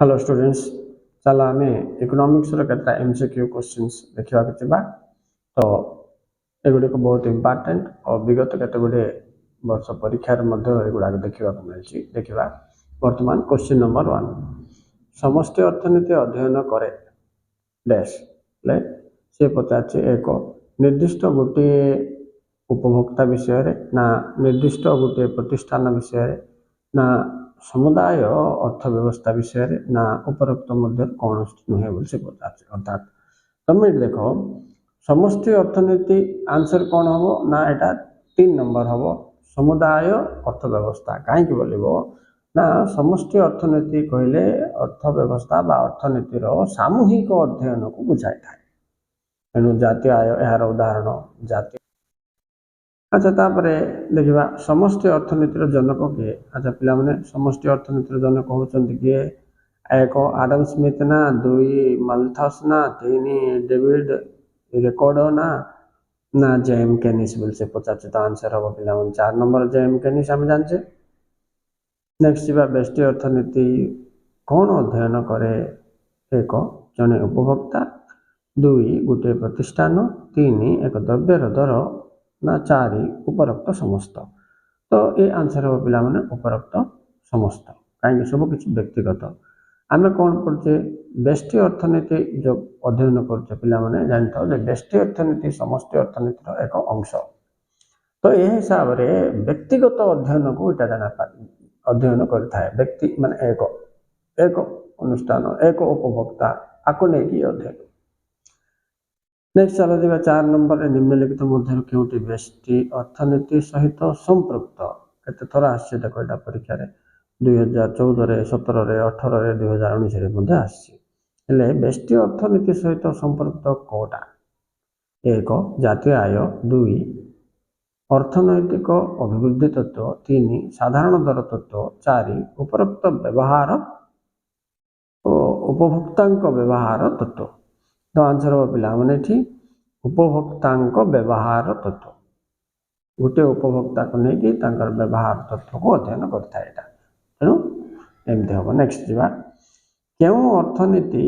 Hello students चलो आम economics केतटा MCQ questions देखा तो एगुड़िक बहुत इंपोर्टेंट और विगत केतगुड़े वर्ष परीक्षार एगुड़ाक देखा मिली देखा वर्तमान क्वेश्चन नंबर 1 समष्टि अर्थनीति अध्ययन करे डैश से पचार एक निर्दिष्ट गोटे उपभोक्ता विषय ना निर्दिष्ट गोटे प्रतिष्ठान विषय ना समुदाय अर्थव्यवस्था विषय ना उपरोक्त मध्य कौन नुहे बोली से पचार अर्थात तुम देख समष्टि अर्थनीति आंसर कौन हम ना यहाँ 3 नंबर हम समुदाय अर्थव्यवस्था कहीं बोलो ना समष्टि अर्थनीति कहले अर्थव्यवस्था बा अर्थनीतिर सामूहिक अध्ययन को बुझाई था तेणु जातीय आय यार उदाहरण जातीय अच्छा तापरे देखा समष्टि अर्थनीतिर जनक किए अच्छा पिला माने समष्टि अर्थनीतिर जनक होचंती किए एक आडम स्मिथ ना 2 माल्थस ना 3 डेविड रिकार्डो ना जेम केनिस बोल से पचार तो आंसर हम पिला 4 नंबर जेम केनिस आम जाने नेक्स्ट जी बेष्टि अर्थनीति कौन अध्ययन करे एक जने उपभोक्ता 2 गोटे प्रतिष्ठान 3 एक द्रव्यर दर ना 4 उपरोक्त समस्त तो ये आंसर हम पिला माने उपरोक्त समस्त कहीं सब किसी व्यक्तिगत आम कौन पढ़े बेष्टि अर्थनीति जो अध्ययन करते पिला माने जानता बेष्टि अर्थनीति समष्टि अर्थनीतिर एक अंश तो यह हिसाब से व्यक्तिगत अध्ययन को इटा जाना अध्ययन करता है व्यक्ति माने एक अनुष्ठान एक उपभोक्ता आपको नहीं अध्ययन नेक्स्ट चलो देखा 4 नंबर निम्नलिखित मध्य क्योंटी बेष्टि अर्थनीति सहित संपृक्त केते थर आसी देखो यहाँ परीक्षा 2014 17 18 2019 आसी बेष्टि अर्थनीति सहित संपृक्त कोटा 1 जातीय आय 2 अर्थनैतिक अभिवृद्धि तत्व 3 साधारण दर तत्व 4 उपरोक्त व्यवहार उपभोक्ता व्यवहार तत्व तो आंसर हम पिला मैंने उपभोक्ता व्यवहार तत्व गोटे उपभोक्ता को लेकिन व्यवहार तत्व को अध्ययन करता है तेणु एमती हम नेक्स्ट जा क्यों अर्थनीति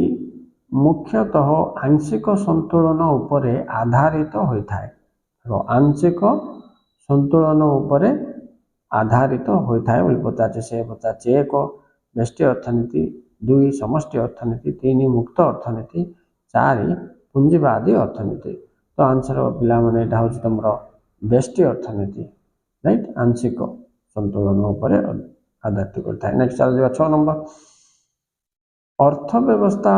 मुख्यतः आंशिक संतुलन उपर आधारित होता है आंशिक संतुलन उपर आधारित होता है पचार से पचार 1 बेष्टि अर्थनीति 2 समष्टि अर्थनीति 3 मुक्त अर्थनीति 4 पुंजीवादी अर्थनीति तो आंसर पिला माने एटा होची तमरो बेष्टि अर्थनीति राइट आंशिक संतुलन उपर आधारित करता है नेक्स्ट चल 6 नंबर अर्थव्यवस्था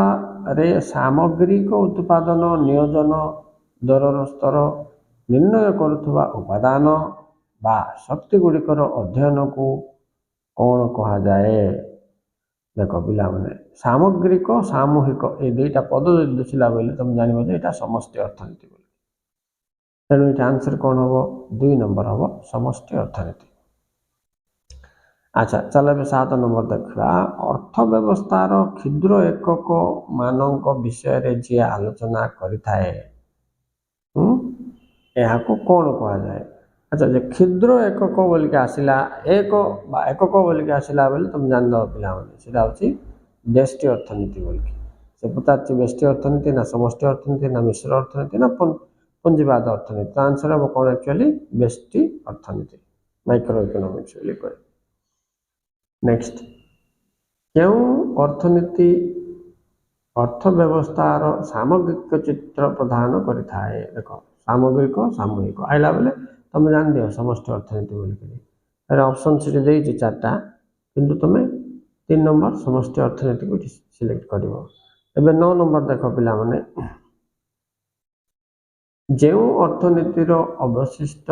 रे सामग्रिक उत्पादन नियोजन दरर स्तर निर्णय करुवा उपादान बा शक्ति गुड़िकर अध्ययन को कौन कहा जाए देख पिला माने सामग्रिक सामूहिक ये 2टा पद जो दिखला बोले तुम जान यहाँ समष्टि अर्थनीति तेणु ये आंसर कौन हम 2 नंबर हम समष्टि अर्थनीति अच्छा चल 7 नंबर देखा अर्थव्यवस्थार क्षुद्र एकक मानक विषय जी आलोचना करिथाए यहाँ को कौन कहा जाए अच्छा जो क्षुद्र एकक बोल के आसला एकक बोल के आसला बोले तुम जान दो पिला माने बेष्टि अर्थनीति बोल के से पचार बेष्टि अर्थनीति ना समष्टि अर्थनीति ना मिश्र अर्थनीति ना पुंजीवाद अर्थनीति तो आंसर हम कौन एक्चुअली बेष्टि अर्थनीति माइक्रो इकोनॉमिक्स बोली कहे नेक्स्ट क्यों अर्थनीति अर्थव्यवस्थार सामग्रिक चित्र प्रदान करता है देख सामग्रिक सामूहिक आइला बेले तुम जान दियो समष्टि अर्थनीति बोलिक ऑप्शन सीट दे 4टा किंतु तुम्हें 3 नंबर समष्टि अर्थनीति को सिलेक्ट कर 9 नंबर देख पिला माने जो अर्थनीतिर अवशिष्ट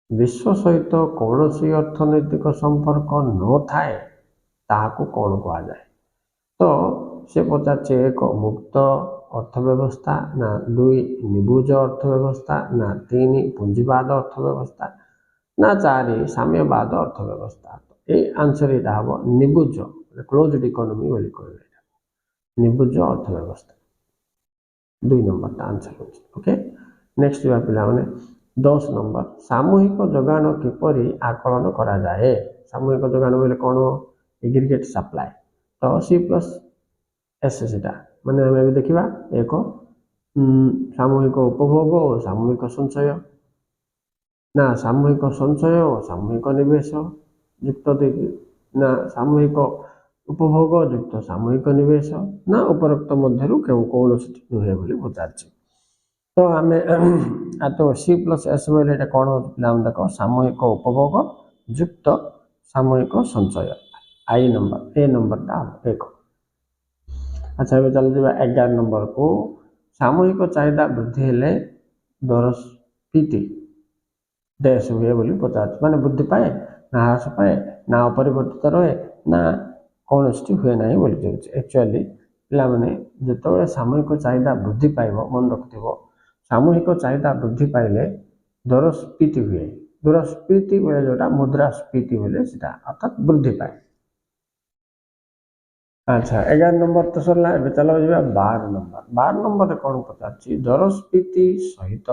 विश्व सहित कौन सी अर्थनैतिक संपर्क न थाए ताहाको कौन कहा जाए तो से पचार 1 मुक्त अर्थव्यवस्था ना 2 निबुज अर्थव्यवस्था ना 3 पुंजीवाद अर्थव्यवस्था ना 4 साम्यवाद अर्थव्यवस्था तो ये आंसर यहाँ हम निबुज क्लोज्ड इकोनॉमी बोली कहे निबुज अर्थव्यवस्था 2 नंबर आंसर ओके नेक्स्ट जो पिला माने 10 नंबर सामूहिक जोगान किपरि आकलन करा जाए सामूहिक जोगान बोले कौन एग्रीगेट सप्लाई तो सी प्लस एस सेटा माने आम भी देखा एक सामूहिक उपभोग और सामूहिक संचय ना सामूहिक संचय और सामूहिक निवेश युक्त देखिए ना सामूहिक उपभोग युक्त सामूहिक निवेश ना उपरोक्त मध्य कौन नुहे बोली पचार तो आम तो सी प्लस एस बोले कौन हो पे देख सामूहिक उपभोग युक्त सामूहिक संचय आई नंबर ए नंबर टा एक। अच्छा ये चल जावा 11 नंबर को सामूहिक चाहिदा वृद्धि हेले दरस्फीति डैश हुए बोली पचार माने वृद्धि पाए ना ह्रास पाए ना अपरिवर्तित रहे ना कौन हुए ना बोली एक्चुअली पे जिते सामूहिक चाहिदा वृद्धि पाइब मन रखिथ सामूहिक चाहिदा वृद्धि पाइले दरस्फीति हुए दरस्फीति बोले जोटा मुद्रास्फीति बोले अर्थात वृद्धि पाए। अच्छा 11 नंबर तो सरला चलो जा 12 नंबर कौन पचार दरस्फीति सहित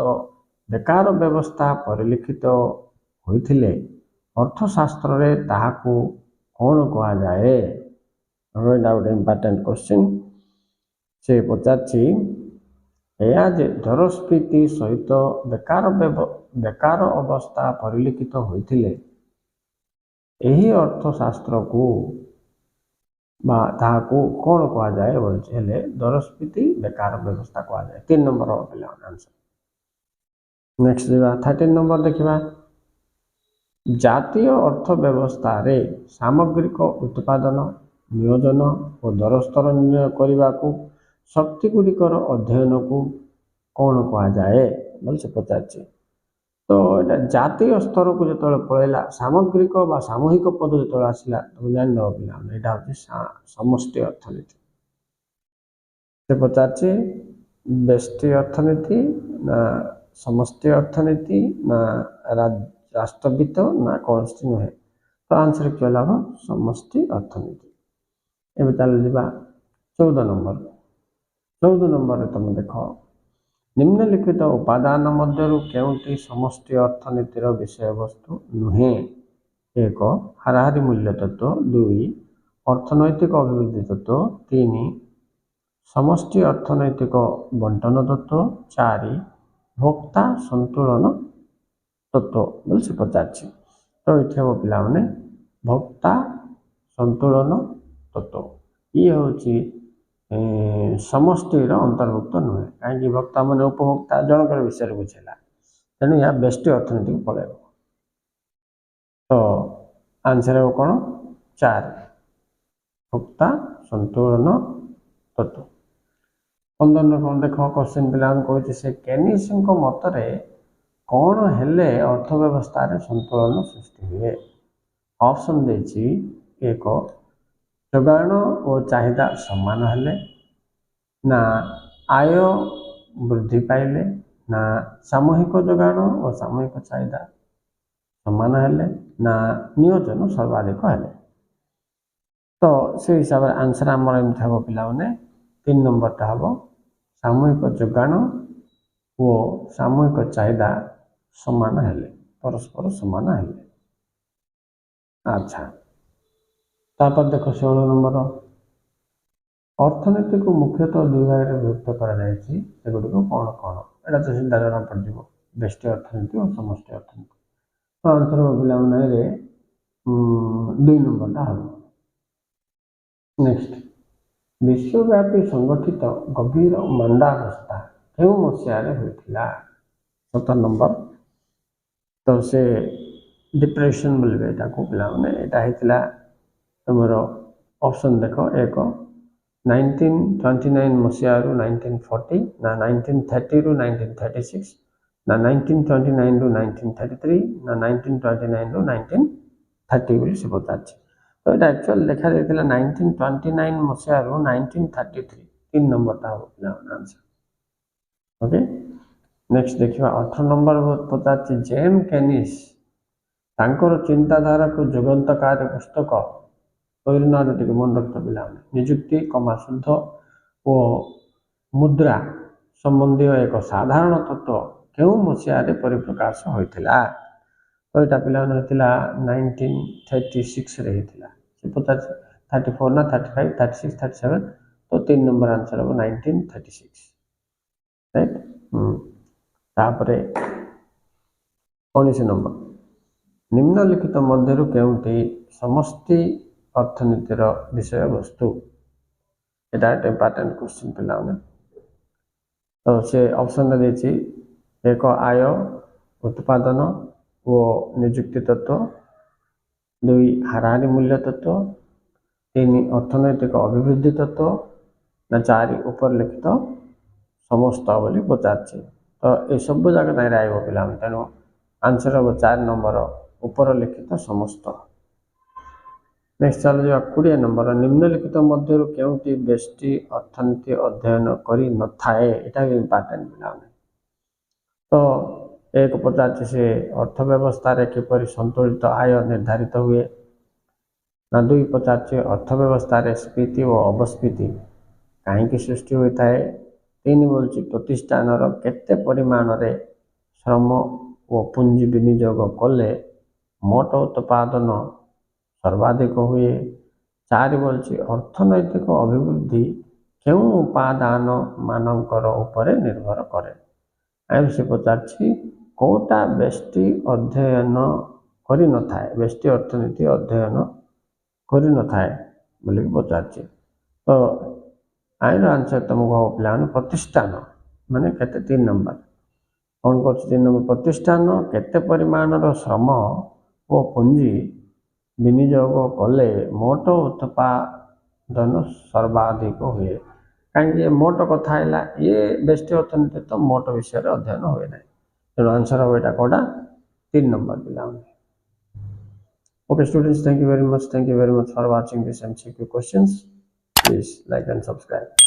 बेकार व्यवस्था परिलिखित होइथिले अर्थशास्त्र रे ताहाकू कौन कहा जाए गोटे इम्पोर्टेंट क्वेश्चन से पचार जे दरस्फीति सहित बेकार अवस्था परिलिखित होइथिले एही अर्थशास्त्र को ताहाकू कौन कहा जाए बोले दरस्फीति बेकार व्यवस्था कहा जाए 3 नंबर आंसर। नेक्स्ट देखा 13 नंबर देखा जातीय अर्थव्यवस्था रे सामग्रिक उत्पादन नियोजन और दर स्तर निर्णय करने को शक्ति गुड़िकर अध्ययन को कौन कहा जाए बोल से पचार तो ये जातीय स्तर को जो पलैला सामग्रिक बा सामूहिक पद जो आसला तुम जान पे यहाँ हूँ समष्टि अर्थनीति से पचार व्यष्टि अर्थनीति ना समष्टि अर्थनीति ना राष्ट्रवित्त ना कौन नुहे तो आंसर क्या हम समष्टि अर्थनीति। ये चल जा 14 नंबर तुम देख निम्नलिखित उपादान मध्यरु केउटी समष्टि अर्थनीतिर विषय वस्तु नुहे एक हाराहारी मूल्य तत्व 2 अर्थनैतिक अभिवृद्धि तत्व 3 समष्टि अर्थनैतिक बंटन तत्व 4 भोक्ता संतुलन तत्व बोल से पचार तो ये हम पे भोक्ता संतुलन तत्व ये हूँ समष्टिर अंतर्भुक्त नुहे कहीं भोक्ता मान उपभोक्ता जनकर विषय बुझेगा तेणु यह व्यष्टि अर्थनीति को पलैब तो आंसर हो कौन 4 भोक्ता संतुलन तत्व। 15 कौन देख क्वेश्चन पे कहते से केनिस मतरे कौन हेले अर्थव्यवस्था संतुलन सृष्टि हुए ऑप्शन देछि एक जोगाण और चाहिदा समान हेले ना आय वृद्धि पाइले ना सामूहिक जोगाण और सामूहिक चाहिदा समान हेले ना नियोजन सर्वाधिक हेले तो से हिसाब से आंसर आमर एमती हम पे 3 नंबरटा हम सामूहिक जोगाण और सामूहिक चाहिदा समान हेले परस्पर समान हेले। अच्छा तापर देख 16 नंबर अर्थनीति को मुख्यतः 2 भाग में विभक्त करगुड़ी कौन कौन एटा तो सीधा जना पड़ व्यष्टि अर्थनीति और समष्टि अर्थनीति तो आंसर पे 2 नंबरटा हम। नेक्स्ट विश्वव्यापी संगठित गभीर मंदावस्था क्यों मसीह होता 17 नंबर तो से डिप्रेशन बोले पे तुम ऑप्शन देख एक 1929 मसीह 1940 ना 1930 रु 1936 ना 1929 रु 1933 ना 1929 रु 1930 बोली से पचार तो ये एक्चुअल देखा जाता 1929 मसीह 1933 3 नंबरटा हम आंसर। ओके नेक्स्ट देखा 18 नंबर पचार जेम केनिस तांकर चिंताधारा को जुगंतकारी पुस्तक टी मन रख पे निजुक्ति कमा शुद्ध और मुद्रा संबंधी एक साधारण तत्व क्यों मसीह परिप्रकाश होता तो यहाँ पे 1936 होता से पचार 34 ना 35 36 37 तो 3 नंबर आंसर हम 1936 राइट तापरे 19 नंबर निम्नलिखित मध्यरु केउंटी समष्टि अर्थनीतिर विषय वस्तु एटा इंपोर्टेंट क्वेश्चन पिलाउने तो से ऑप्शन देछि एक आय उत्पादन व नियुक्ति तत्व 2 हाराहारी मूल्य तत्व 3 अर्थनैतिक अभिवृद्धि तत्व ना 4 उपरलिखित समस्त बोली पचार तो ये सब जगह नहीं आइब पिला तेणु आंसर हम 4 नंबर उपरलिखित समस्त नेक्स्ट चल जा 20 नंबर निम्नलिखित मध्यरु केउंटी बेष्टि अर्थनीति अध्ययन करी न थाए एटा इंपोर्टेंट पिला तो एक पचार से अर्थव्यवस्था रे किपरि संतुलित आय निर्धारित हुए ना 2 पचार अर्थव्यवस्था रे स्फीति और अपस्फीति कहीं सृष्टि होता है 3 बोलछि प्रतिष्ठान केते परिमाण रे श्रम और पुंजी विनियोग कले मोट उत्पादन सर्वाधिक हुए 4 बोलछि अर्थनैतिक अभिवृद्धि केउ उपादान मानकर उपरे निर्भर करे आइ से पचारछि कोटा बेष्टि अध्ययन करि न थाए बेष्टि अर्थनीति अध्ययन करि न थाए बोली पचारछि तो आइर आंसर तुमको प्लान प्रतिष्ठान माने केते 3 नंबर कौन कर 3 नंबर प्रतिष्ठान केते परिमाणर श्रम और पुंजी विनियोग कले मोट उत्पादन सर्वाधिक हुए कहीं मोट कथा है ये बेष्टि अर्थनीति तो मोट विषय अध्ययन हुए ना तेणु आंसर हम यहाँ कौटा 3 नंबर पिला okay students thank you very much for watching this MCQ questions please like and subscribe